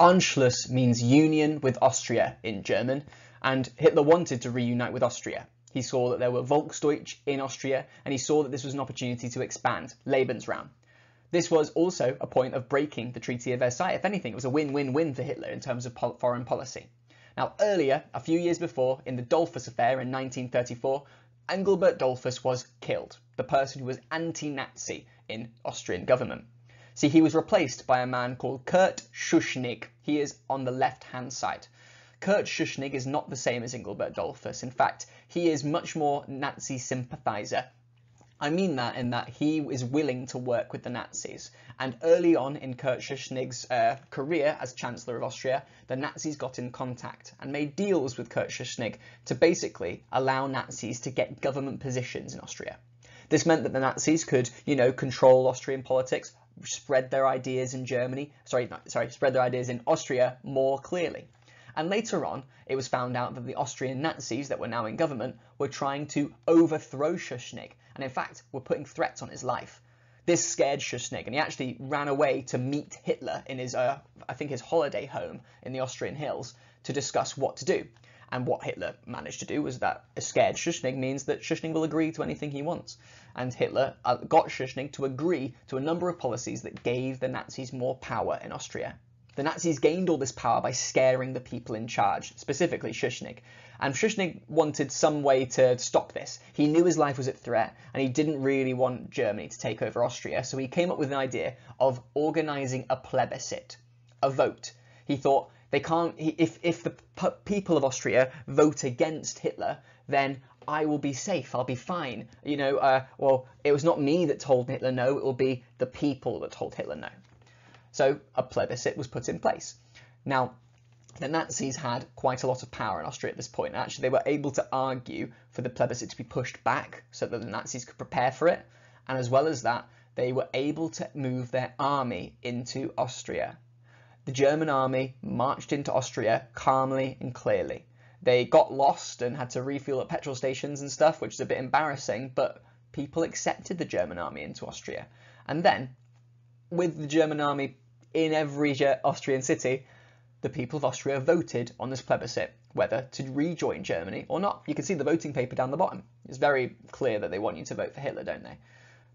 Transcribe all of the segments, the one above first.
Anschluss means union with Austria in German, and Hitler wanted to reunite with Austria. He saw that there were Volksdeutsch in Austria, and he saw that this was an opportunity to expand, Lebensraum. This was also a point of breaking the Treaty of Versailles. If anything, it was a win-win-win for Hitler in terms of foreign policy. Now, earlier, a few years before, in the Dollfuss affair in 1934, Engelbert Dollfuss was killed, the person who was anti-Nazi in Austrian government. See, he was replaced by a man called Kurt Schuschnigg. He is on the left-hand side. Kurt Schuschnigg is not the same as Engelbert Dollfuss. In fact, he is much more Nazi sympathiser. I mean that in that he is willing to work with the Nazis. And early on in Kurt Schuschnigg's career as Chancellor of Austria, the Nazis got in contact and made deals with Kurt Schuschnigg to basically allow Nazis to get government positions in Austria. This meant that the Nazis could, control Austrian politics, spread their ideas in spread their ideas in Austria more clearly. And later on, it was found out that the Austrian Nazis that were now in government were trying to overthrow Schuschnigg, and in fact were putting threats on his life. This scared Schuschnigg, and he actually ran away to meet Hitler in his, his holiday home in the Austrian hills to discuss what to do. And what Hitler managed to do was that a scared Schuschnigg means that Schuschnigg will agree to anything he wants. And Hitler got Schuschnigg to agree to a number of policies that gave the Nazis more power in Austria. The Nazis gained all this power by scaring the people in charge, specifically Schuschnigg. And Schuschnigg wanted some way to stop this. He knew his life was at threat, and he didn't really want Germany to take over Austria, so he came up with an idea of organising a plebiscite, a vote. He thought, if the people of Austria vote against Hitler, then I will be safe, I'll be fine. Well, it was not me that told Hitler no, it will be the people that told Hitler no. So a plebiscite was put in place. Now, the Nazis had quite a lot of power in Austria at this point. Actually, they were able to argue for the plebiscite to be pushed back so that the Nazis could prepare for it. And as well as that, they were able to move their army into Austria. The German army marched into Austria calmly and clearly. They got lost and had to refuel at petrol stations and stuff, which is a bit embarrassing, but people accepted the German army into Austria. And then, with the German army in every Austrian city, the people of Austria voted on this plebiscite whether to rejoin Germany or not. You can see the voting paper down the bottom. It's very clear that they want you to vote for Hitler, don't they?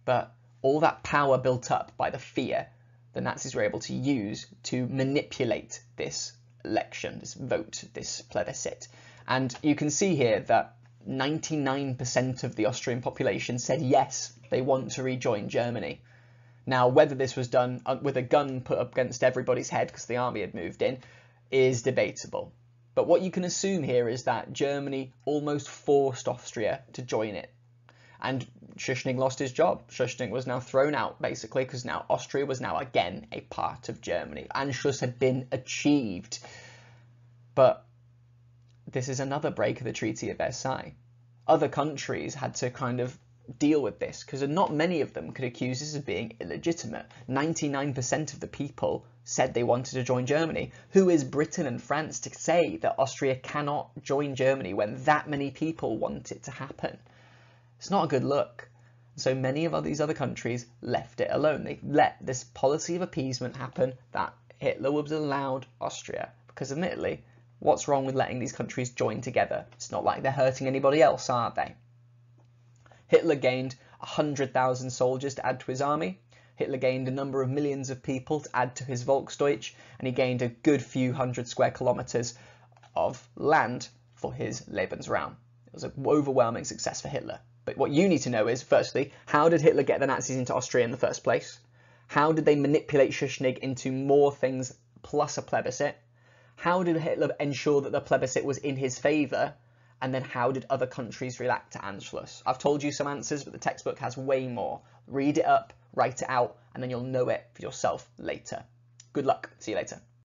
But all that power built up by the fear the Nazis were able to use to manipulate this election, this vote, this plebiscite. And you can see here that 99% of the Austrian population said yes, they want to rejoin Germany. Now, whether this was done with a gun put up against everybody's head because the army had moved in is debatable. But what you can assume here is that Germany almost forced Austria to join it. And Schuschnigg lost his job. Schuschnigg was now thrown out, basically, because now Austria was now again a part of Germany. Anschluss had been achieved. But this is another break of the Treaty of Versailles. Other countries had to kind of deal with this because not many of them could accuse this of being illegitimate. 99% of the people said they wanted to join Germany. Who is Britain and France to say that Austria cannot join Germany when that many people want it to happen? It's not a good look. So many of these other countries left it alone. They let this policy of appeasement happen that Hitler was allowed Austria. Because admittedly, what's wrong with letting these countries join together? It's not like they're hurting anybody else, are they? Hitler gained 100,000 soldiers to add to his army. Hitler gained a number of millions of people to add to his Volksdeutsch, and he gained a good few hundred square kilometres of land for his Lebensraum. It was an overwhelming success for Hitler. But what you need to know is, firstly, how did Hitler get the Nazis into Austria in the first place? How did they manipulate Schuschnigg into more things plus a plebiscite? How did Hitler ensure that the plebiscite was in his favour? And then how did other countries react to Anschluss? I've told you some answers, but the textbook has way more. Read it up, write it out, and then you'll know it for yourself later. Good luck. See you later.